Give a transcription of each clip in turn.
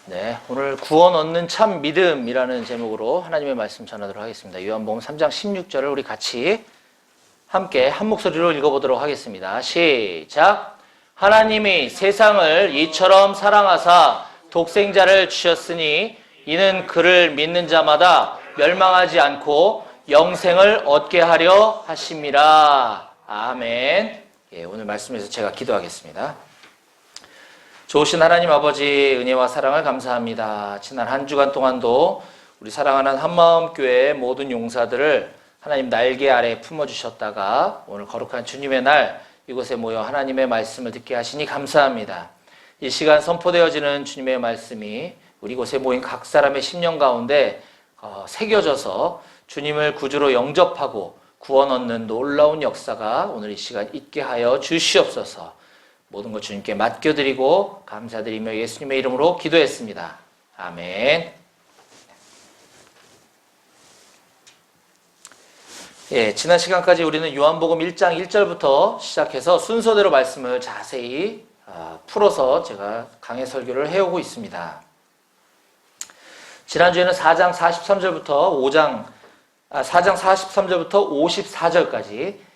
네, 오늘 구원 얻는 참 믿음이라는 제목으로 하나님의 말씀 전하도록 하겠습니다. 요한복음 3장 16절을 우리 같이 함께 한 목소리로 읽어보도록 하겠습니다. 시작! 하나님이 세상을 이처럼 사랑하사 독생자를 주셨으니 이는 그를 믿는 자마다 멸망하지 않고 영생을 얻게 하려 하심이라. 아멘. 예, 오늘 말씀에서 제가 기도하겠습니다. 좋으신 하나님 아버지, 은혜와 사랑을 감사합니다. 지난 한 주간 동안도 우리 사랑하는 한마음교회의 모든 용사들을 하나님 날개 아래 품어주셨다가 오늘 거룩한 주님의 날 이곳에 모여 하나님의 말씀을 듣게 하시니 감사합니다. 이 시간 선포되어지는 주님의 말씀이 우리 곳에 모인 각 사람의 심령 가운데 새겨져서 주님을 구주로 영접하고 구원 얻는 놀라운 역사가 오늘 이 시간 있게 하여 주시옵소서. 모든 것 주님께 맡겨드리고 감사드리며 예수님의 이름으로 기도했습니다. 아멘. 예, 지난 시간까지 우리는 요한복음 1장 1절부터 시작해서 순서대로 말씀을 자세히 풀어서 제가 강해 설교를 해오고 있습니다. 지난주에는 4장 43절부터 54절까지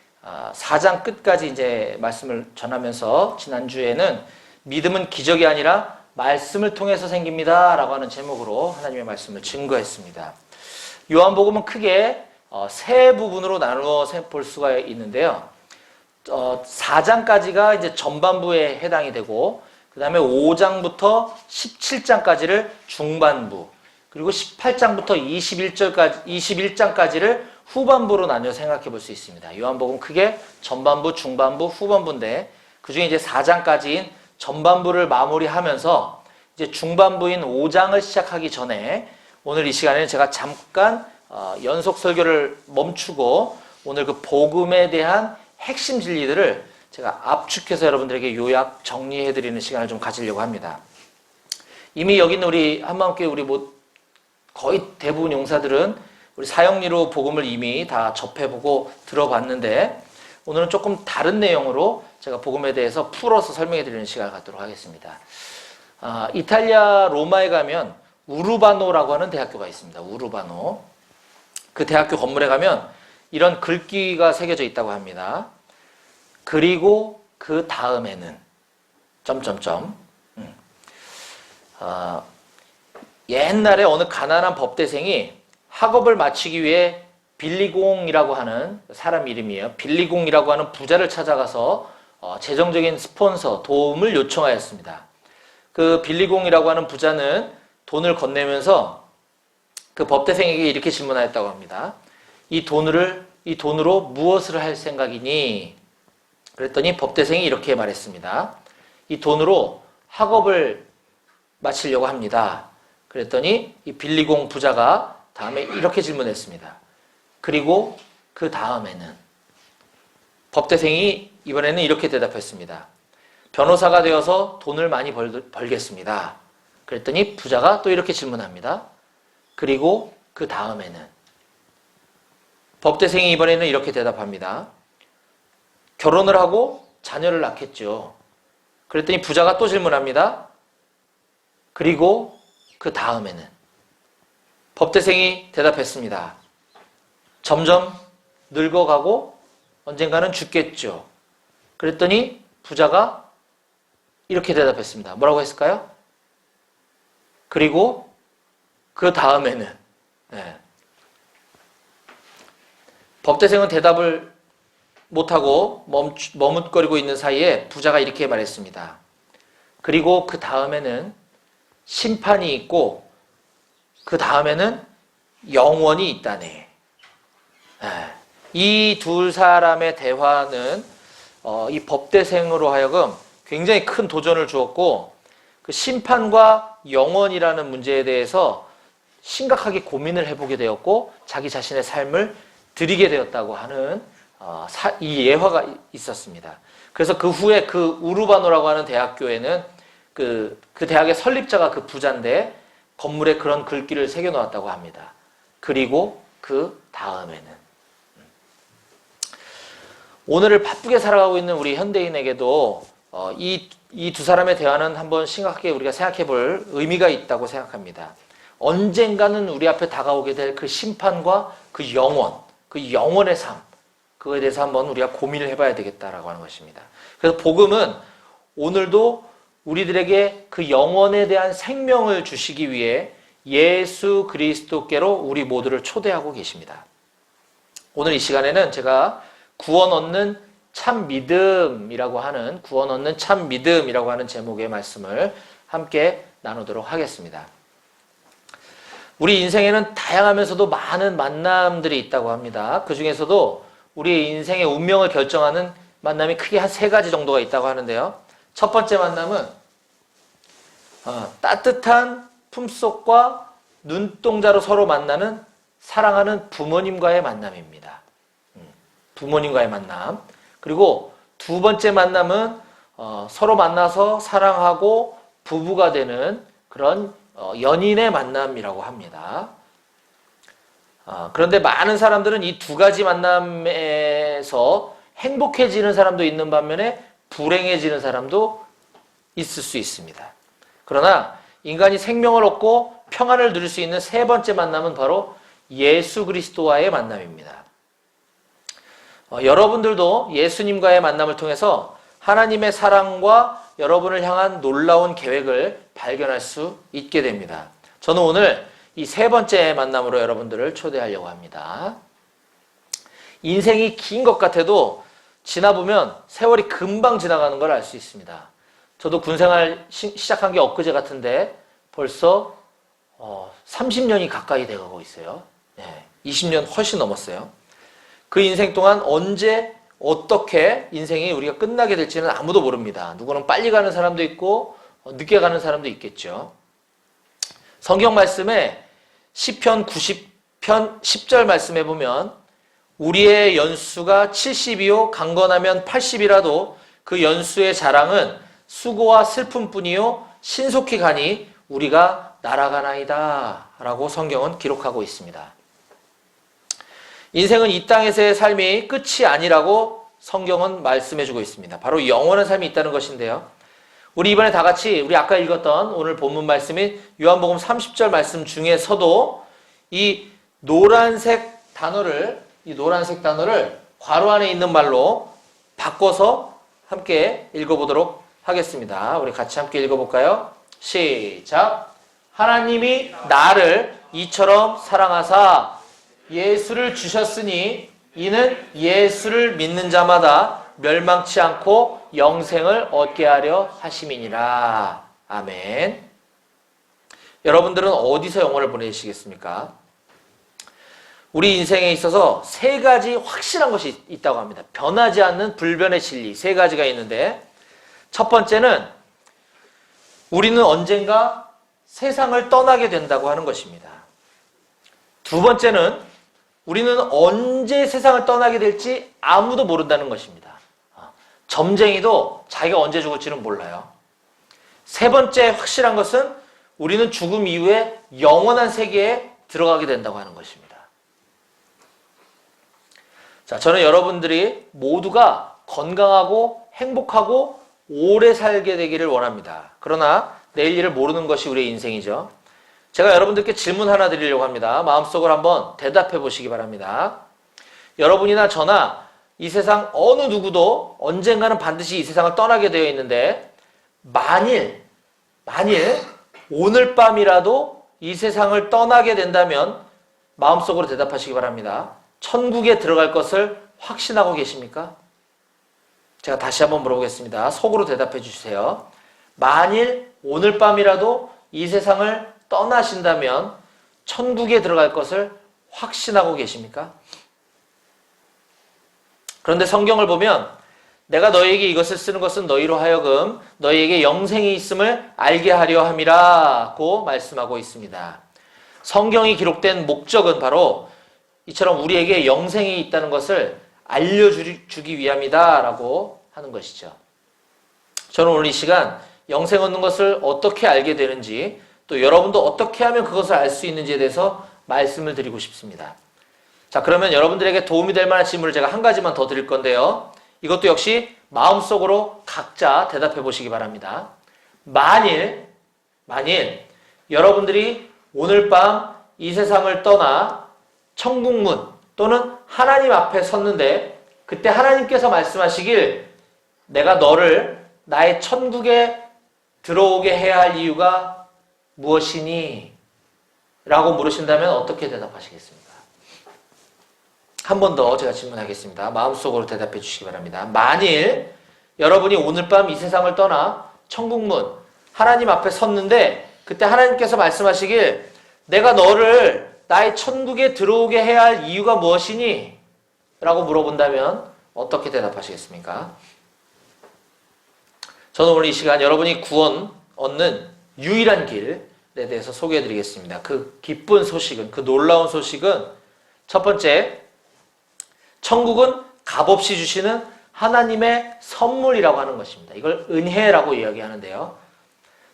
4장 끝까지 이제 말씀을 전하면서 지난주에는 믿음은 기적이 아니라 말씀을 통해서 생깁니다 라고 하는 제목으로 하나님의 말씀을 증거했습니다. 요한복음은 크게 세 부분으로 나누어 볼 수가 있는데요. 4장까지가 이제 전반부에 해당이 되고 그 다음에 5장부터 17장까지를 중반부, 그리고 18장부터 21장까지를 후반부로 나뉘어 생각해 볼 수 있습니다. 요한복음 크게 전반부, 중반부, 후반부인데 그 중에 이제 4장까지인 전반부를 마무리하면서 이제 중반부인 5장을 시작하기 전에 오늘 이 시간에는 제가 잠깐 연속 설교를 멈추고 오늘 그 복음에 대한 핵심 진리들을 제가 압축해서 여러분들에게 요약 정리해 드리는 시간을 좀 가지려고 합니다. 이미 여기 있는 우리 한마음교회 우리 거의 대부분 용사들은 우리 사형리로 복음을 이미 다 접해보고 들어봤는데 오늘은 조금 다른 내용으로 제가 복음에 대해서 풀어서 설명해 드리는 시간을 갖도록 하겠습니다. 이탈리아 로마에 가면 우르바노라고 하는 대학교가 있습니다. 우르바노. 그 대학교 건물에 가면 이런 글귀가 새겨져 있다고 합니다. 그리고 그 다음에는 옛날에 어느 가난한 법대생이 학업을 마치기 위해 빌리공이라고 하는 사람 이름이에요. 빌리공이라고 하는 부자를 찾아가서 재정적인 스폰서, 도움을 요청하였습니다. 그 빌리공이라고 하는 부자는 돈을 건네면서 그 법대생에게 이렇게 질문하였다고 합니다. 이 돈으로 무엇을 할 생각이니? 그랬더니 법대생이 이렇게 말했습니다. 이 돈으로 학업을 마치려고 합니다. 그랬더니 이 빌리공 부자가 다음에 이렇게 질문했습니다. 그리고 그 다음에는? 법대생이 이번에는 이렇게 대답했습니다. 변호사가 되어서 돈을 많이 벌겠습니다. 그랬더니 부자가 또 이렇게 질문합니다. 그리고 그 다음에는? 법대생이 이번에는 이렇게 대답합니다. 결혼을 하고 자녀를 낳겠죠. 그랬더니 부자가 또 질문합니다. 그리고 그 다음에는? 법대생이 대답했습니다. 점점 늙어가고 언젠가는 죽겠죠. 그랬더니 부자가 이렇게 대답했습니다. 뭐라고 했을까요? 그리고 그 다음에는? 네. 법대생은 대답을 못하고 머뭇거리고 있는 사이에 부자가 이렇게 말했습니다. 그리고 그 다음에는 심판이 있고 그 다음에는 영원이 있다네. 이 두 사람의 대화는 이 법대생으로 하여금 굉장히 큰 도전을 주었고 그 심판과 영원이라는 문제에 대해서 심각하게 고민을 해보게 되었고 자기 자신의 삶을 드리게 되었다고 하는 이 예화가 있었습니다. 그래서 그 후에 그 우르바노라고 하는 대학교에는 그 대학의 설립자가 그 부자인데 건물에 그런 글귀를 새겨놓았다고 합니다. 그리고 그 다음에는? 오늘을 바쁘게 살아가고 있는 우리 현대인에게도 이 이 두 사람의 대화는 한번 심각하게 우리가 생각해 볼 의미가 있다고 생각합니다. 언젠가는 우리 앞에 다가오게 될 그 심판과 그 영원의 삶, 그거에 대해서 한번 우리가 고민을 해봐야 되겠다라고 하는 것입니다. 그래서 복음은 오늘도 우리들에게 그 영원에 대한 생명을 주시기 위해 예수 그리스도께로 우리 모두를 초대하고 계십니다. 오늘 이 시간에는 제가 구원 얻는 참 믿음이라고 하는 제목의 말씀을 함께 나누도록 하겠습니다. 우리 인생에는 다양하면서도 많은 만남들이 있다고 합니다. 그 중에서도 우리의 인생의 운명을 결정하는 만남이 크게 한 3가지 정도가 있다고 하는데요. 첫 번째 만남은 따뜻한 품속과 눈동자로 서로 만나는 사랑하는 부모님과의 만남입니다. 부모님과의 만남. 그리고 두 번째 만남은 서로 만나서 사랑하고 부부가 되는 그런 연인의 만남이라고 합니다. 그런데 많은 사람들은 이 2가지 만남에서 행복해지는 사람도 있는 반면에 불행해지는 사람도 있을 수 있습니다. 그러나 인간이 생명을 얻고 평안을 누릴 수 있는 3번째 만남은 바로 예수 그리스도와의 만남입니다. 여러분들도 예수님과의 만남을 통해서 하나님의 사랑과 여러분을 향한 놀라운 계획을 발견할 수 있게 됩니다. 저는 오늘 이 3번째 만남으로 여러분들을 초대하려고 합니다. 인생이 긴 것 같아도 지나보면 세월이 금방 지나가는 걸 알 수 있습니다. 저도 군생활 시작한 게 엊그제 같은데 벌써 30년이 가까이 돼가고 있어요. 20년 훨씬 넘었어요. 그 인생 동안 언제 어떻게 인생이 우리가 끝나게 될지는 아무도 모릅니다. 누구는 빨리 가는 사람도 있고 늦게 가는 사람도 있겠죠. 성경 말씀에 시편 90편 10절 말씀에 보면 우리의 연수가 70이요 강건하면 80이라도 그 연수의 자랑은 수고와 슬픔뿐이요 신속히 가니 우리가 날아가나이다 라고 성경은 기록하고 있습니다. 인생은 이 땅에서의 삶이 끝이 아니라고 성경은 말씀해주고 있습니다. 바로 영원한 삶이 있다는 것인데요. 우리 이번에 다 같이 우리 아까 읽었던 오늘 본문 말씀인 요한복음 30절 말씀 중에서도 이 노란색 단어를 괄호 안에 있는 말로 바꿔서 함께 읽어보도록 하겠습니다. 우리 같이 함께 읽어볼까요? 시작! 하나님이 나를 이처럼 사랑하사 예수를 주셨으니 이는 예수를 믿는 자마다 멸망치 않고 영생을 얻게 하려 하심이니라. 아멘. 여러분들은 어디서 영혼을 보내시겠습니까? 우리 인생에 있어서 3가지 확실한 것이 있다고 합니다. 변하지 않는 불변의 진리 3가지가 있는데 첫 번째는 우리는 언젠가 세상을 떠나게 된다고 하는 것입니다. 두 번째는 우리는 언제 세상을 떠나게 될지 아무도 모른다는 것입니다. 점쟁이도 자기가 언제 죽을지는 몰라요. 3번째 확실한 것은 우리는 죽음 이후에 영원한 세계에 들어가게 된다고 하는 것입니다. 자, 저는 여러분들이 모두가 건강하고 행복하고 오래 살게 되기를 원합니다. 그러나 내일 일을 모르는 것이 우리의 인생이죠. 제가 여러분들께 질문 하나 드리려고 합니다. 마음속으로 한번 대답해 보시기 바랍니다. 여러분이나 저나 이 세상 어느 누구도 언젠가는 반드시 이 세상을 떠나게 되어 있는데 만일 오늘 밤이라도 이 세상을 떠나게 된다면 마음속으로 대답하시기 바랍니다. 천국에 들어갈 것을 확신하고 계십니까? 제가 다시 한번 물어보겠습니다. 속으로 대답해 주세요. 만일 오늘 밤이라도 이 세상을 떠나신다면 천국에 들어갈 것을 확신하고 계십니까? 그런데 성경을 보면 내가 너희에게 이것을 쓰는 것은 너희로 하여금 너희에게 영생이 있음을 알게 하려 함이라고 말씀하고 있습니다. 성경이 기록된 목적은 바로 이처럼 우리에게 영생이 있다는 것을 알려주기 위함이다라고 하는 것이죠. 저는 오늘 이 시간 영생 얻는 것을 어떻게 알게 되는지 또 여러분도 어떻게 하면 그것을 알 수 있는지에 대해서 말씀을 드리고 싶습니다. 자, 그러면 여러분들에게 도움이 될 만한 질문을 제가 한 가지만 더 드릴 건데요. 이것도 역시 마음속으로 각자 대답해 보시기 바랍니다. 만일 여러분들이 오늘 밤 이 세상을 떠나 천국문 또는 하나님 앞에 섰는데 그때 하나님께서 말씀하시길 내가 너를 나의 천국에 들어오게 해야 할 이유가 무엇이니? 라고 물으신다면 어떻게 대답하시겠습니까? 한 번 더 제가 질문하겠습니다. 마음속으로 대답해 주시기 바랍니다. 만일 여러분이 오늘 밤 이 세상을 떠나 천국문 하나님 앞에 섰는데 그때 하나님께서 말씀하시길 내가 너를 나의 천국에 들어오게 해야 할 이유가 무엇이니? 라고 물어본다면 어떻게 대답하시겠습니까? 저는 오늘 이 시간 여러분이 구원 얻는 유일한 길에 대해서 소개해 드리겠습니다. 그 기쁜 소식은, 그 놀라운 소식은 첫 번째, 천국은 값없이 주시는 하나님의 선물이라고 하는 것입니다. 이걸 은혜라고 이야기하는데요.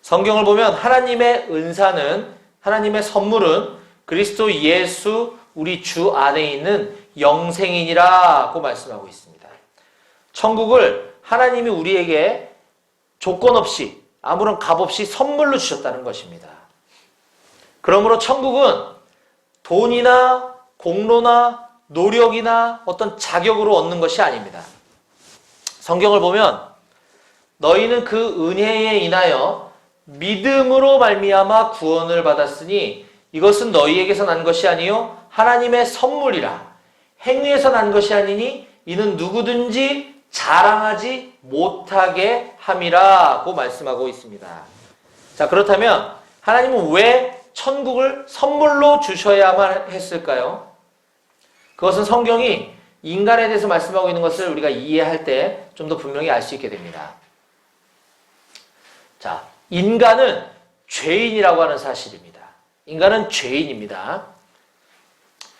성경을 보면 하나님의 은사는, 하나님의 선물은 그리스도 예수 우리 주 안에 있는 영생이니라고 말씀하고 있습니다. 천국을 하나님이 우리에게 조건 없이 아무런 값 없이 선물로 주셨다는 것입니다. 그러므로 천국은 돈이나 공로나 노력이나 어떤 자격으로 얻는 것이 아닙니다. 성경을 보면 너희는 그 은혜에 인하여 믿음으로 말미암아 구원을 받았으니 이것은 너희에게서 난 것이 아니요 하나님의 선물이라. 행위에서 난 것이 아니니 이는 누구든지 자랑하지 못하게 함이라고 말씀하고 있습니다. 자, 그렇다면 하나님은 왜 천국을 선물로 주셔야만 했을까요? 그것은 성경이 인간에 대해서 말씀하고 있는 것을 우리가 이해할 때 좀 더 분명히 알 수 있게 됩니다. 자, 인간은 죄인이라고 하는 사실입니다. 인간은 죄인입니다.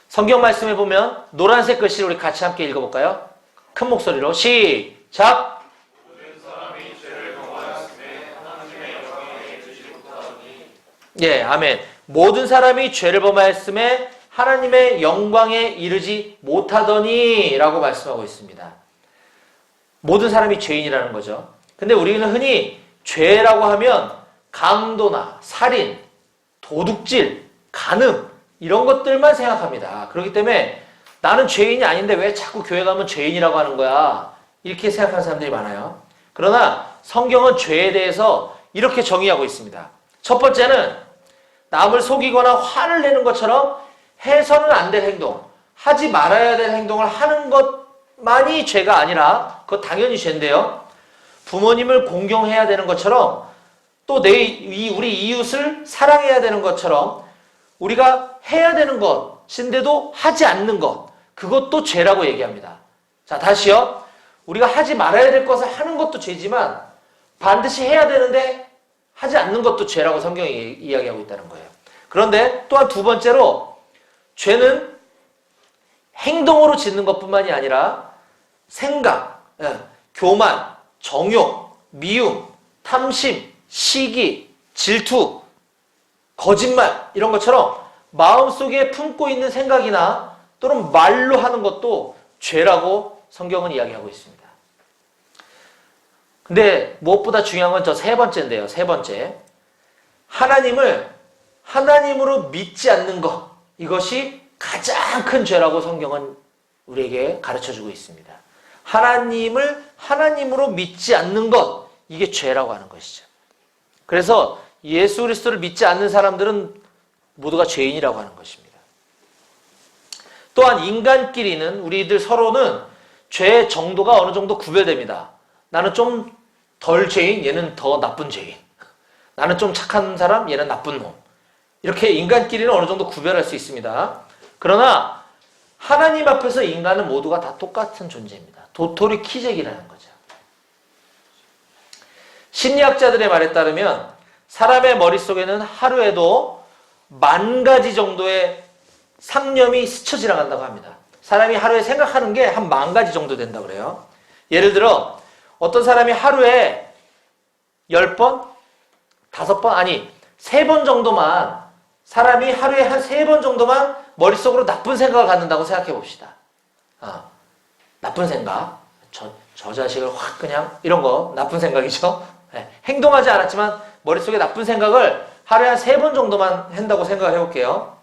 성경 말씀에 보면 노란색 글씨를 우리 같이 함께 읽어볼까요? 큰 목소리로 시작! 예, 아멘. 모든 사람이 죄를 범하였음에 하나님의 영광에 이르지 못하더니 라고 말씀하고 있습니다. 모든 사람이 죄인이라는 거죠. 근데 우리는 흔히 죄라고 하면 강도나 살인, 도둑질, 간음 이런 것들만 생각합니다. 그렇기 때문에 나는 죄인이 아닌데 왜 자꾸 교회 가면 죄인이라고 하는 거야? 이렇게 생각하는 사람들이 많아요. 그러나 성경은 죄에 대해서 이렇게 정의하고 있습니다. 첫 번째는 남을 속이거나 화를 내는 것처럼 해서는 안 될 행동, 하지 말아야 될 행동을 하는 것만이 죄가 아니라 그거 당연히 죄인데요. 부모님을 공경해야 되는 것처럼 또 우리 이웃을 사랑해야 되는 것처럼 우리가 해야 되는 것인데도 하지 않는 것, 그것도 죄라고 얘기합니다. 자, 다시요. 우리가 하지 말아야 될 것을 하는 것도 죄지만 반드시 해야 되는데 하지 않는 것도 죄라고 성경이 이야기하고 있다는 거예요. 그런데 또한 두 번째로 죄는 행동으로 짓는 것뿐만이 아니라 생각, 교만, 정욕, 미움, 탐심, 시기, 질투, 거짓말 이런 것처럼 마음속에 품고 있는 생각이나 또는 말로 하는 것도 죄라고 성경은 이야기하고 있습니다. 근데 무엇보다 중요한 건 저 세 번째인데요. 세 번째. 하나님을 하나님으로 믿지 않는 것. 이것이 가장 큰 죄라고 성경은 우리에게 가르쳐주고 있습니다. 하나님을 하나님으로 믿지 않는 것. 이게 죄라고 하는 것이죠. 그래서 예수 그리스도를 믿지 않는 사람들은 모두가 죄인이라고 하는 것입니다. 또한 인간끼리는 우리들 서로는 죄의 정도가 어느 정도 구별됩니다. 나는 좀 덜 죄인, 얘는 더 나쁜 죄인. 나는 좀 착한 사람, 얘는 나쁜 놈. 이렇게 인간끼리는 어느 정도 구별할 수 있습니다. 그러나 하나님 앞에서 인간은 모두가 다 똑같은 존재입니다. 도토리 키재기라는 거죠. 심리학자들의 말에 따르면 사람의 머릿속에는 하루에도 10,000가지 정도의 상념이 스쳐 지나간다고 합니다. 사람이 하루에 생각하는 게 한 10,000가지 정도 된다고 그래요. 예를 들어 어떤 사람이 하루에 10번? 5번? 아니 3번 정도만 사람이 하루에 한 3번 정도만 머릿속으로 나쁜 생각을 갖는다고 생각해 봅시다. 나쁜 생각. 저 자식을 확 그냥 이런 거 나쁜 생각이죠. 네, 행동하지 않았지만 머릿속에 나쁜 생각을 하루에 한 3번 정도만 한다고 생각을 해볼게요.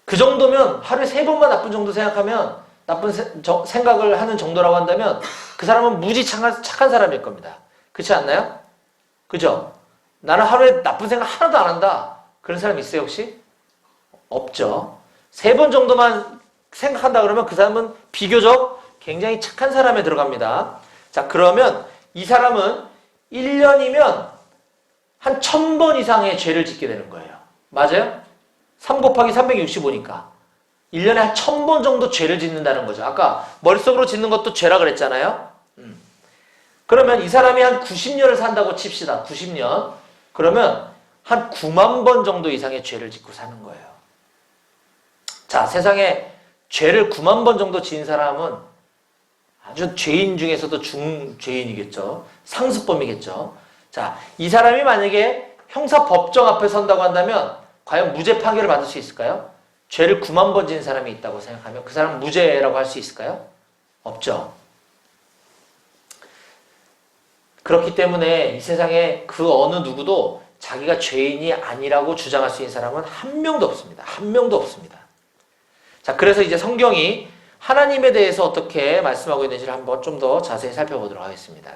그 정도면 하루에 3번만 나쁜 정도 생각하면 나쁜 생각을 하는 정도라고 한다면 그 사람은 무지 착한 사람일 겁니다. 그렇지 않나요? 그죠? 나는 하루에 나쁜 생각 하나도 안 한다. 그런 사람 있어요 혹시? 없죠. 3번 정도만 생각한다 그러면 그 사람은 비교적 굉장히 착한 사람에 들어갑니다. 자, 그러면 이 사람은 1년이면 한 1000번 이상의 죄를 짓게 되는 거예요. 맞아요? 3 곱하기 365니까 1년에 한 1000번 정도 죄를 짓는다는 거죠. 아까 머릿속으로 짓는 것도 죄라 그랬잖아요. 그러면 이 사람이 한 90년을 산다고 칩시다. 90년. 그러면 한 9만 번 정도 이상의 죄를 짓고 사는 거예요. 자, 세상에 죄를 9만 번 정도 지은 사람은 아주 죄인 중에서도 중죄인이겠죠. 상습범이겠죠. 자, 이 사람이 만약에 형사법정 앞에 선다고 한다면 과연 무죄 판결을 받을 수 있을까요? 죄를 9만 번 지은 사람이 있다고 생각하면 그 사람은 무죄라고 할 수 있을까요? 없죠. 그렇기 때문에 이 세상에 그 어느 누구도 자기가 죄인이 아니라고 주장할 수 있는 사람은 한 명도 없습니다. 한 명도 없습니다. 자, 그래서 이제 성경이 하나님에 대해서 어떻게 말씀하고 있는지를 한번 좀 더 자세히 살펴보도록 하겠습니다.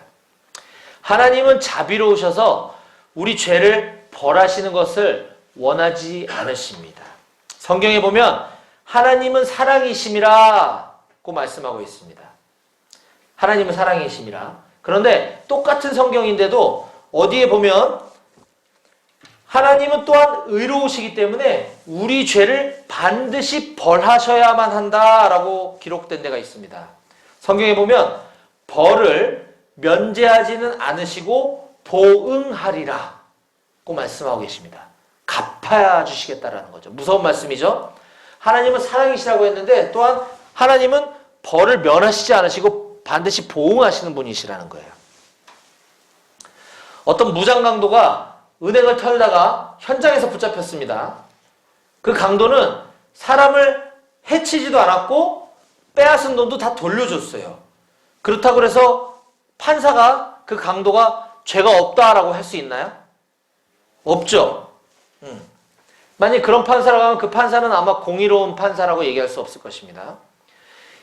하나님은 자비로우셔서 우리 죄를 벌하시는 것을 원하지 않으십니다. 성경에 보면 하나님은 사랑이심이라고 말씀하고 있습니다. 하나님은 사랑이심이라. 그런데 똑같은 성경인데도 어디에 보면 하나님은 또한 의로우시기 때문에 우리 죄를 반드시 벌하셔야만 한다라고 기록된 데가 있습니다. 성경에 보면 벌을 면제하지는 않으시고 보응하리라고 말씀하고 계십니다. 갚아 주시겠다라는 거죠. 무서운 말씀이죠. 하나님은 사랑이시라고 했는데 또한 하나님은 벌을 면하시지 않으시고 반드시 보응하시는 분이시라는 거예요. 어떤 무장 강도가 은행을 털다가 현장에서 붙잡혔습니다. 그 강도는 사람을 해치지도 않았고 빼앗은 돈도 다 돌려줬어요. 그렇다고 해서 판사가 그 강도가 죄가 없다라고 할 수 있나요? 없죠. 만약 그런 판사라고 하면 그 판사는 아마 공의로운 판사라고 얘기할 수 없을 것입니다.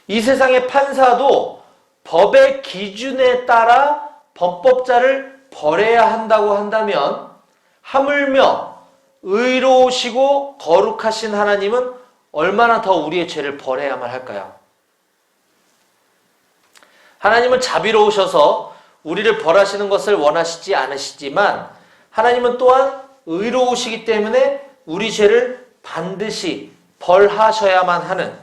이 세상의 판사도 법의 기준에 따라 범법자를 벌해야 한다고 한다면 하물며 의로우시고 거룩하신 하나님은 얼마나 더 우리의 죄를 벌해야만 할까요? 하나님은 자비로우셔서 우리를 벌하시는 것을 원하시지 않으시지만 하나님은 또한 의로우시기 때문에 우리 죄를 반드시 벌하셔야만 하는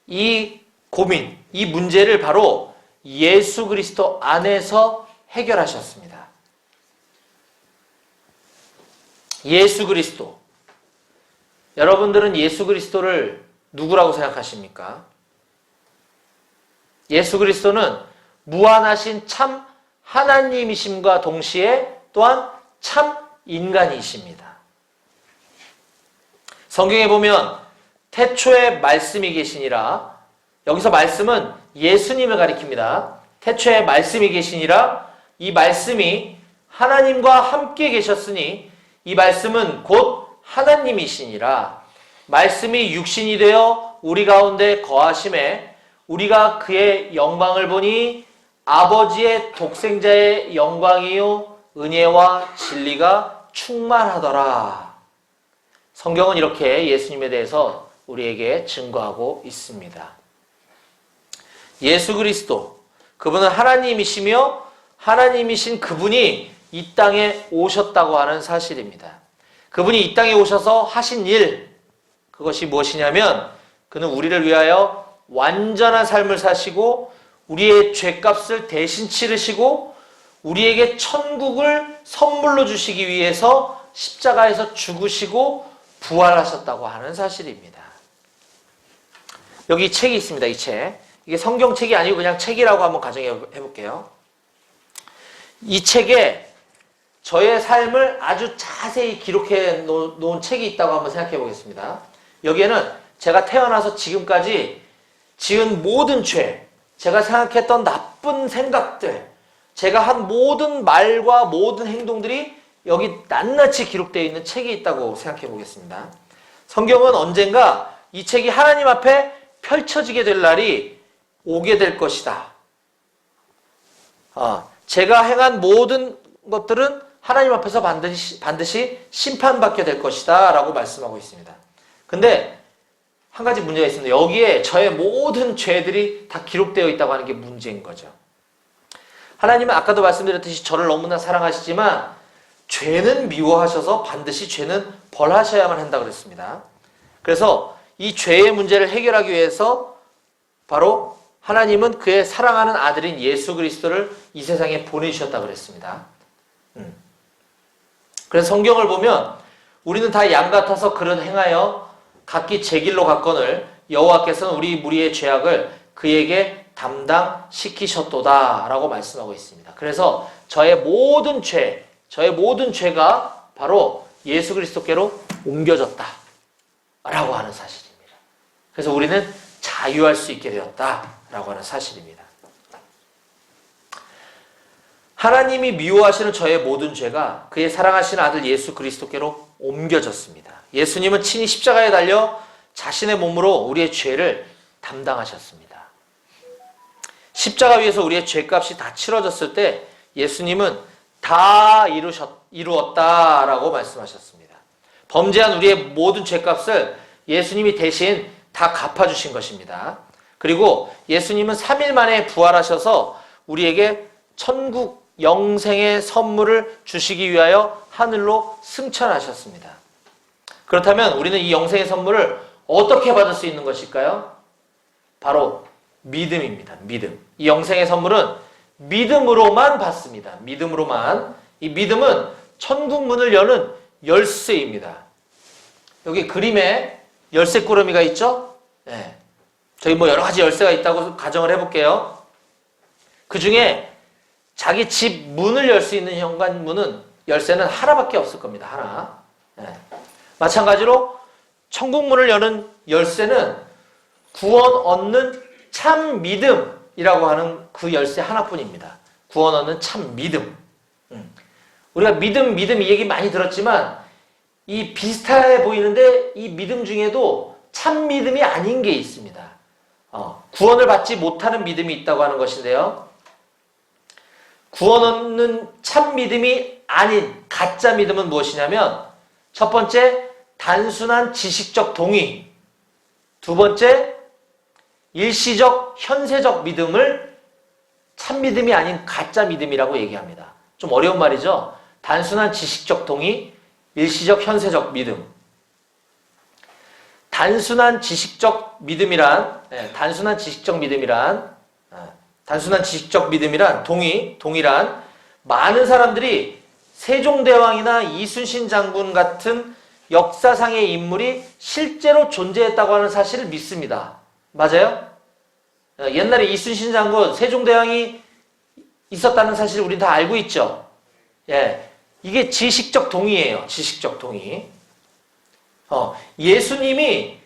이 고민, 이 문제를 바로 예수 그리스도 안에서 해결하셨습니다. 예수 그리스도. 여러분들은 예수 그리스도를 누구라고 생각하십니까? 예수 그리스도는 무한하신 참 하나님이심과 동시에 또한 참 인간이십니다. 성경에 보면 태초에 말씀이 계시니라. 여기서 말씀은 예수님을 가리킵니다. 태초에 말씀이 계시니라. 이 말씀이 하나님과 함께 계셨으니 이 말씀은 곧 하나님이시니라. 말씀이 육신이 되어 우리 가운데 거하심에 우리가 그의 영광을 보니 아버지의 독생자의 영광이요 은혜와 진리가 충만하더라. 성경은 이렇게 예수님에 대해서 우리에게 증거하고 있습니다. 예수 그리스도, 그분은 하나님이시며 하나님이신 그분이 이 땅에 오셨다고 하는 사실입니다. 그분이 이 땅에 오셔서 하신 일, 그것이 무엇이냐면 그는 우리를 위하여 완전한 삶을 사시고 우리의 죄값을 대신 치르시고 우리에게 천국을 선물로 주시기 위해서 십자가에서 죽으시고 부활하셨다고 하는 사실입니다. 여기 책이 있습니다. 이 책. 이게 성경책이 아니고 그냥 책이라고 한번 가정해 볼게요. 이 책에 저의 삶을 아주 자세히 기록해 놓은 책이 있다고 한번 생각해 보겠습니다. 여기에는 제가 태어나서 지금까지 지은 모든 죄, 제가 생각했던 나쁜 생각들, 제가 한 모든 말과 모든 행동들이 여기 낱낱이 기록되어 있는 책이 있다고 생각해 보겠습니다. 성경은 언젠가 이 책이 하나님 앞에 펼쳐지게 될 날이 오게 될 것이다. 제가 행한 모든 것들은 하나님 앞에서 반드시 심판받게 될 것이다 라고 말씀하고 있습니다. 근데 한 가지 문제가 있습니다. 여기에 저의 모든 죄들이 다 기록되어 있다고 하는 게 문제인 거죠. 하나님은 아까도 말씀드렸듯이 저를 너무나 사랑하시지만 죄는 미워하셔서 반드시 죄는 벌하셔야만 한다고 그랬습니다. 그래서 이 죄의 문제를 해결하기 위해서 바로 하나님은 그의 사랑하는 아들인 예수 그리스도를 이 세상에 보내주셨다고 그랬습니다. 그래서 성경을 보면 우리는 다 양 같아서 그릇 행하여 각기 제 길로 갔거늘 여호와께서는 우리 무리의 죄악을 그에게 담당시키셨도다 라고 말씀하고 있습니다. 그래서 저의 모든 죄가 바로 예수 그리스도께로 옮겨졌다 라고 하는 사실입니다. 그래서 우리는 자유할 수 있게 되었다 라고 하는 사실입니다. 하나님이 미워하시는 저의 모든 죄가 그의 사랑하신 아들 예수 그리스도께로 옮겨졌습니다. 예수님은 친히 십자가에 달려 자신의 몸으로 우리의 죄를 담당하셨습니다. 십자가 위에서 우리의 죄값이 다 치러졌을 때 예수님은 다 이루었다라고 말씀하셨습니다. 범죄한 우리의 모든 죄값을 예수님이 대신 다 갚아주신 것입니다. 그리고 예수님은 3일 만에 부활하셔서 우리에게 천국 영생의 선물을 주시기 위하여 하늘로 승천하셨습니다. 그렇다면 우리는 이 영생의 선물을 어떻게 받을 수 있는 것일까요? 바로 믿음입니다. 믿음. 이 영생의 선물은 믿음으로만 받습니다. 믿음으로만. 이 믿음은 천국 문을 여는 열쇠입니다. 여기 그림에 열쇠 꾸러미가 있죠? 네. 저기 여러 가지 열쇠가 있다고 가정을 해볼게요. 그 중에 자기 집 문을 열 수 있는 현관문은 열쇠는 하나밖에 없을 겁니다. 하나. 네. 마찬가지로 천국 문을 여는 열쇠는 구원 얻는 참 믿음이라고 하는 그 열쇠 하나뿐입니다. 구원 얻는 참 믿음. 우리가 믿음 이 얘기 많이 들었지만 이 비슷해 보이는데 이 믿음 중에도 참 믿음이 아닌 게 있습니다. 구원을 받지 못하는 믿음이 있다고 하는 것인데요. 구원 얻는 참 믿음이 아닌 가짜 믿음은 무엇이냐면 첫 번째, 단순한 지식적 동의. 두 번째, 일시적, 현세적 믿음을 참 믿음이 아닌 가짜 믿음이라고 얘기합니다. 좀 어려운 말이죠. 단순한 지식적 동의, 일시적, 현세적 믿음. 단순한 지식적 믿음이란 동의란 많은 사람들이 세종대왕이나 이순신 장군 같은 역사상의 인물이 실제로 존재했다고 하는 사실을 믿습니다. 맞아요? 옛날에 이순신 장군, 세종대왕이 있었다는 사실을 우린 다 알고 있죠. 예, 이게 지식적 동의예요. 지식적 동의. 예수님이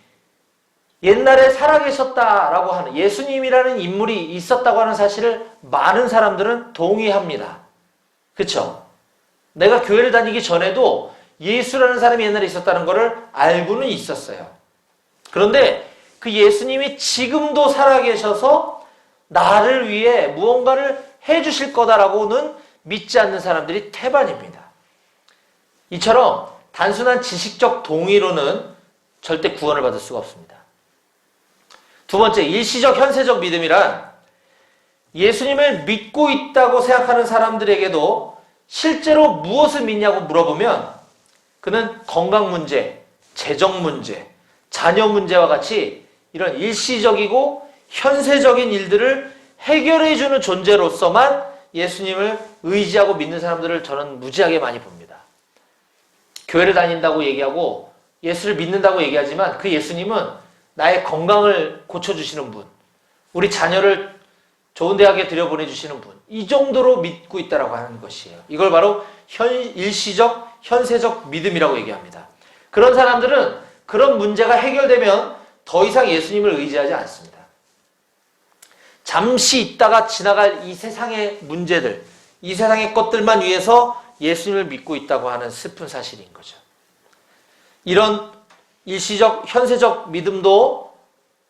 옛날에 살아계셨다라고 하는 예수님이라는 인물이 있었다고 하는 사실을 많은 사람들은 동의합니다. 그쵸? 내가 교회를 다니기 전에도 예수라는 사람이 옛날에 있었다는 것을 알고는 있었어요. 그런데 그 예수님이 지금도 살아계셔서 나를 위해 무언가를 해주실 거다라고는 믿지 않는 사람들이 태반입니다. 이처럼 단순한 지식적 동의로는 절대 구원을 받을 수가 없습니다. 두 번째, 일시적 현세적 믿음이란 예수님을 믿고 있다고 생각하는 사람들에게도 실제로 무엇을 믿냐고 물어보면 그는 건강 문제, 재정 문제, 자녀 문제와 같이 이런 일시적이고 현세적인 일들을 해결해주는 존재로서만 예수님을 의지하고 믿는 사람들을 저는 무지하게 많이 봅니다. 교회를 다닌다고 얘기하고 예수를 믿는다고 얘기하지만 그 예수님은 나의 건강을 고쳐주시는 분, 우리 자녀를 좋은 대학에 들여보내주시는 분, 이 정도로 믿고 있다라고 하는 것이에요. 이걸 바로 일시적, 현세적 믿음이라고 얘기합니다. 그런 사람들은 그런 문제가 해결되면 더 이상 예수님을 의지하지 않습니다. 잠시 있다가 지나갈 이 세상의 문제들, 이 세상의 것들만 위해서 예수님을 믿고 있다고 하는 슬픈 사실인 거죠. 이런 일시적, 현세적 믿음도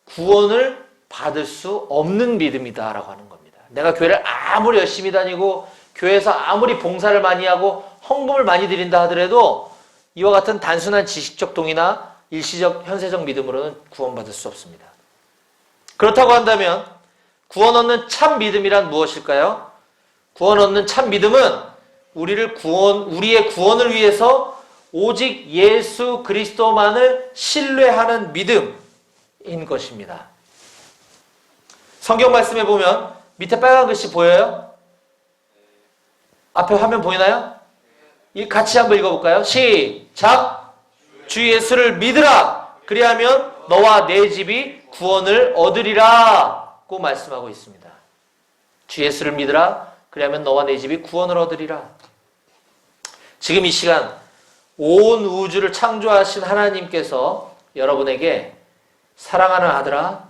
구원을 받을 수 없는 믿음이다라고 하는 겁니다. 내가 교회를 아무리 열심히 다니고 교회에서 아무리 봉사를 많이 하고 헌금을 많이 드린다 하더라도 이와 같은 단순한 지식적 동의나 일시적, 현세적 믿음으로는 구원받을 수 없습니다. 그렇다고 한다면 구원 얻는 참 믿음이란 무엇일까요? 구원 얻는 참 믿음은 우리의 구원을 위해서 오직 예수 그리스도만을 신뢰하는 믿음인 것입니다. 성경 말씀에 보면 밑에 빨간 글씨 보여요? 앞에 화면 보이나요? 같이 한번 읽어볼까요? 시작! 주 예수를 믿으라! 그리하면 너와 내 집이 구원을 얻으리라! 고 말씀하고 있습니다. 주 예수를 믿으라! 그리하면 너와 내 집이 구원을 얻으리라. 지금 이 시간 온 우주를 창조하신 하나님께서 여러분에게 사랑하는 아들아,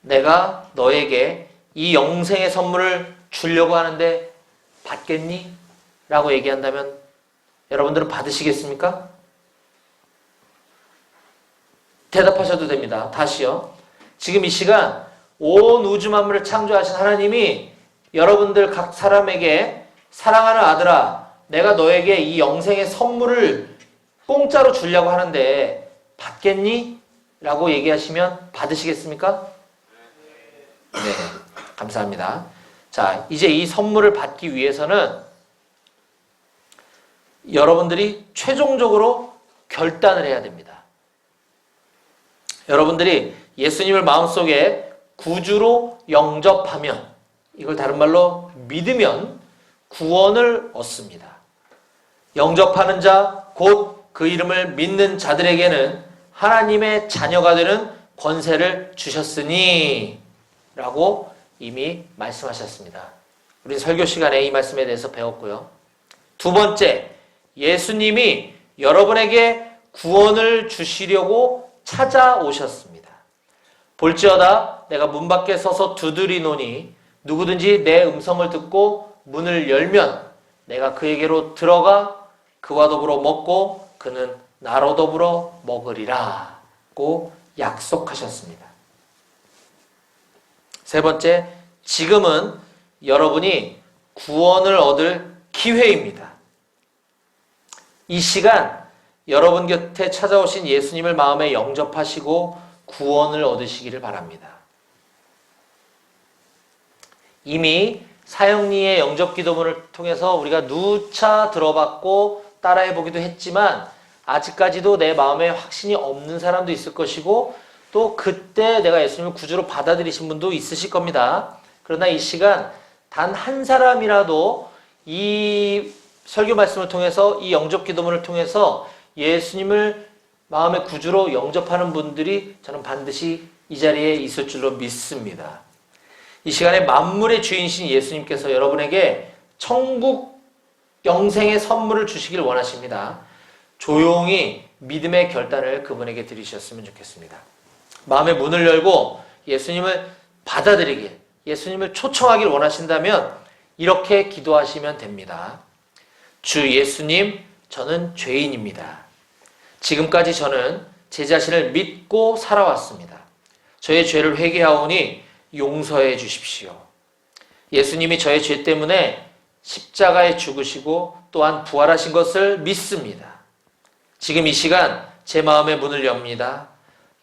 내가 너에게 이 영생의 선물을 주려고 하는데 받겠니? 라고 얘기한다면 여러분들은 받으시겠습니까? 대답하셔도 됩니다. 다시요. 지금 이 시간 온 우주 만물을 창조하신 하나님이 여러분들 각 사람에게 사랑하는 아들아, 내가 너에게 이 영생의 선물을 공짜로 주려고 하는데 받겠니? 라고 얘기하시면 받으시겠습니까? 네, 감사합니다. 자, 이제 이 선물을 받기 위해서는 여러분들이 최종적으로 결단을 해야 됩니다. 여러분들이 예수님을 마음속에 구주로 영접하면, 이걸 다른 말로 믿으면 구원을 얻습니다. 영접하는 자, 곧 그 이름을 믿는 자들에게는 하나님의 자녀가 되는 권세를 주셨으니 라고 이미 말씀하셨습니다. 우리 설교 시간에 이 말씀에 대해서 배웠고요. 두 번째, 예수님이 여러분에게 구원을 주시려고 찾아오셨습니다. 볼지어다 내가 문 밖에 서서 두드리노니 누구든지 내 음성을 듣고 문을 열면 내가 그에게로 들어가 그와 더불어 먹고 그는 나로 더불어 먹으리라 고 약속하셨습니다. 세 번째, 지금은 여러분이 구원을 얻을 기회입니다. 이 시간 여러분 곁에 찾아오신 예수님을 마음에 영접하시고 구원을 얻으시기를 바랍니다. 이미 사형리의 영접기도문을 통해서 우리가 누차 들어봤고 따라해보기도 했지만 아직까지도 내 마음에 확신이 없는 사람도 있을 것이고 또 그때 내가 예수님을 구주로 받아들이신 분도 있으실 겁니다. 그러나 이 시간 단 한 사람이라도 이 설교 말씀을 통해서 이 영접기도문을 통해서 예수님을 마음의 구주로 영접하는 분들이 저는 반드시 이 자리에 있을 줄로 믿습니다. 이 시간에 만물의 주인이신 예수님께서 여러분에게 천국 영생의 선물을 주시길 원하십니다. 조용히 믿음의 결단을 그분에게 드리셨으면 좋겠습니다. 마음의 문을 열고 예수님을 받아들이길, 예수님을 초청하길 원하신다면 이렇게 기도하시면 됩니다. 주 예수님, 저는 죄인입니다. 지금까지 저는 제 자신을 믿고 살아왔습니다. 저의 죄를 회개하오니 용서해 주십시오. 예수님이 저의 죄 때문에 십자가에 죽으시고 또한 부활하신 것을 믿습니다. 지금 이 시간 제 마음의 문을 엽니다.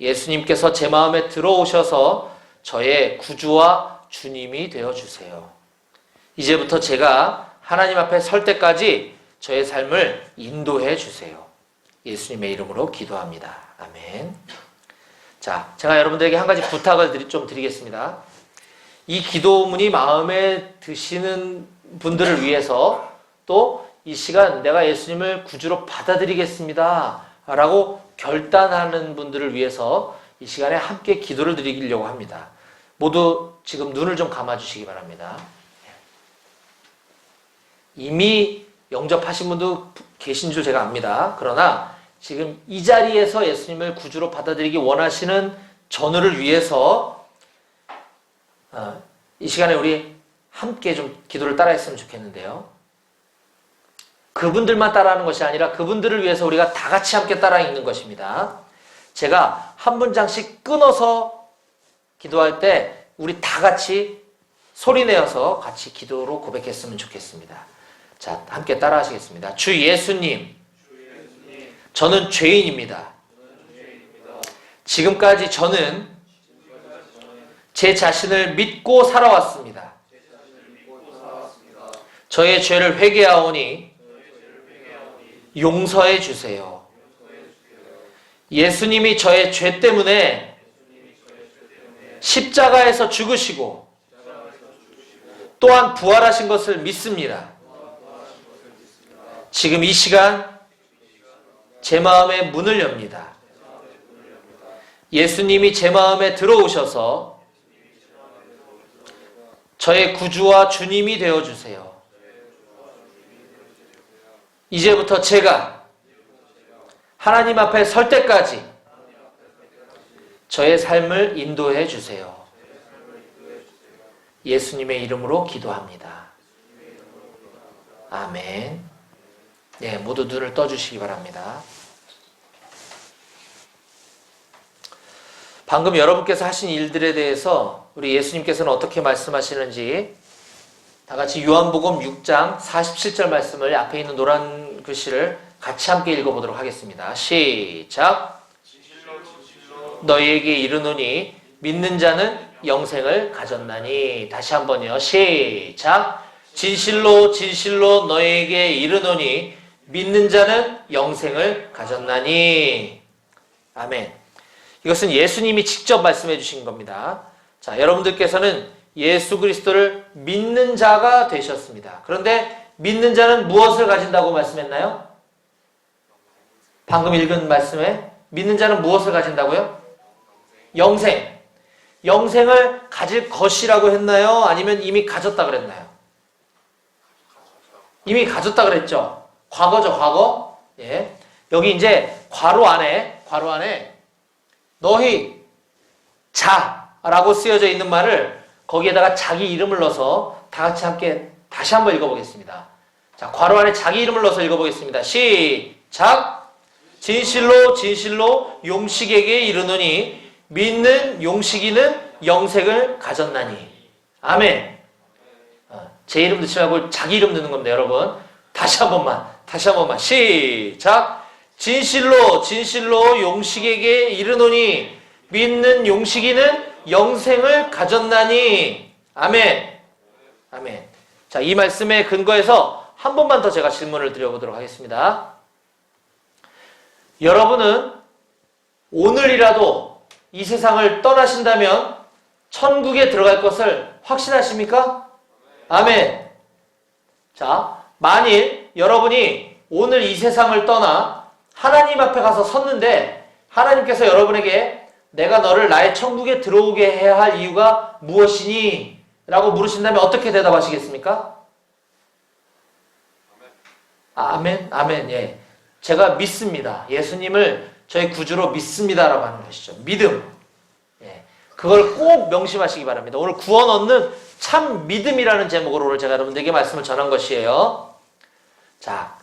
예수님께서 제 마음에 들어오셔서 저의 구주와 주님이 되어주세요. 이제부터 제가 하나님 앞에 설 때까지 저의 삶을 인도해 주세요. 예수님의 이름으로 기도합니다. 아멘. 자, 제가 여러분들에게 한 가지 부탁을 좀 드리겠습니다. 이 기도문이 마음에 드시는 분들을 위해서 또 이 시간 내가 예수님을 구주로 받아들이겠습니다 라고 결단하는 분들을 위해서 이 시간에 함께 기도를 드리려고 합니다. 모두 지금 눈을 좀 감아주시기 바랍니다. 이미 영접하신 분도 계신 줄 제가 압니다. 그러나 지금 이 자리에서 예수님을 구주로 받아들이기 원하시는 전우를 위해서 이 시간에 우리 함께 좀 기도를 따라했으면 좋겠는데요. 그분들만 따라하는 것이 아니라 그분들을 위해서 우리가 다 같이 함께 따라 읽는 것입니다. 제가 한 문장씩 끊어서 기도할 때 우리 다 같이 소리내어서 같이 기도로 고백했으면 좋겠습니다. 자, 함께 따라 하시겠습니다. 주 예수님, 저는 죄인입니다. 지금까지 저는 제 자신을 믿고 살아왔습니다. 저의 죄를 회개하오니 용서해 주세요. 예수님이 저의 죄 때문에 십자가에서 죽으시고 또한 부활하신 것을 믿습니다. 지금 이 시간 제 마음의 문을 엽니다. 예수님이 제 마음에 들어오셔서 저의 구주와 주님이 되어주세요. 이제부터 제가 하나님 앞에 설 때까지 저의 삶을 인도해 주세요. 예수님의 이름으로 기도합니다. 아멘. 네, 모두 눈을 떠주시기 바랍니다. 방금 여러분께서 하신 일들에 대해서 우리 예수님께서는 어떻게 말씀하시는지 다 같이 요한복음 6장 47절 말씀을 앞에 있는 노란 글씨를 같이 함께 읽어보도록 하겠습니다. 시작. 너희에게 이르노니 믿는 자는 영생을 가졌나니. 다시 한번요. 시작. 진실로 진실로 너희에게 이르노니 믿는 자는 영생을 가졌나니. 아멘. 이것은 예수님이 직접 말씀해 주신 겁니다. 자, 여러분들께서는 예수 그리스도를 믿는 자가 되셨습니다. 그런데 믿는 자는 무엇을 가진다고 말씀했나요? 방금 읽은 말씀에 믿는 자는 무엇을 가진다고요? 영생. 영생을 가질 것이라고 했나요? 아니면 이미 가졌다 그랬나요? 이미 가졌다 그랬죠. 과거죠, 과거. 예. 여기 이제 괄호 안에 너희 자라고 쓰여져 있는 말을 거기에다가 자기 이름을 넣어서 다 같이 함께 다시 한번 읽어보겠습니다. 자, 괄호 안에 자기 이름을 넣어서 읽어보겠습니다. 시작. 진실로 진실로 용식에게 이르노니 믿는 용식이는 영생을 가졌나니. 아멘. 제 이름 넣지 말고 자기 이름 넣는 겁니다, 여러분. 다시 한 번만 시작. 진실로 진실로 용식에게 이르노니 믿는 용식이는 영생을 가졌나니. 아멘. 아멘. 자, 이 말씀에 근거해서 한 번만 더 제가 질문을 드려보도록 하겠습니다. 여러분은 오늘이라도 이 세상을 떠나신다면 천국에 들어갈 것을 확신하십니까? 아멘. 자, 만일 여러분이 오늘 이 세상을 떠나 하나님 앞에 가서 섰는데 하나님께서 여러분에게 내가 너를 나의 천국에 들어오게 해야 할 이유가 무엇이니? 라고 물으신다면 어떻게 대답하시겠습니까? 아멘, 아멘, 예. 제가 믿습니다. 예수님을 저의 구주로 믿습니다. 라고 하는 것이죠. 믿음. 예. 그걸 꼭 명심하시기 바랍니다. 오늘 구원 얻는 참 믿음이라는 제목으로 오늘 제가 여러분들에게 말씀을 전한 것이에요. 자,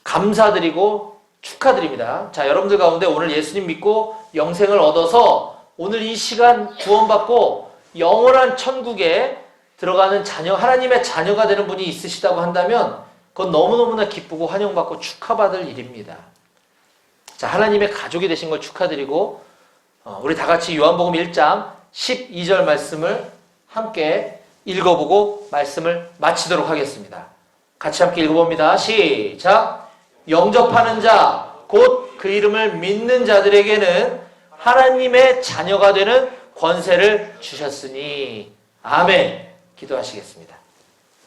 감사드리고 축하드립니다. 자, 여러분들 가운데 오늘 예수님 믿고 영생을 얻어서 오늘 이 시간 구원받고 영원한 천국에 들어가는 자녀, 하나님의 자녀가 되는 분이 있으시다고 한다면 그건 너무너무나 기쁘고 환영받고 축하받을 일입니다. 자, 하나님의 가족이 되신 걸 축하드리고 우리 다 같이 요한복음 1장 12절 말씀을 함께 읽어보고 말씀을 마치도록 하겠습니다. 같이 함께 읽어봅니다. 시작. 영접하는 자, 곧 그 이름을 믿는 자들에게는 하나님의 자녀가 되는 권세를 주셨으니. 아멘. 기도하시겠습니다.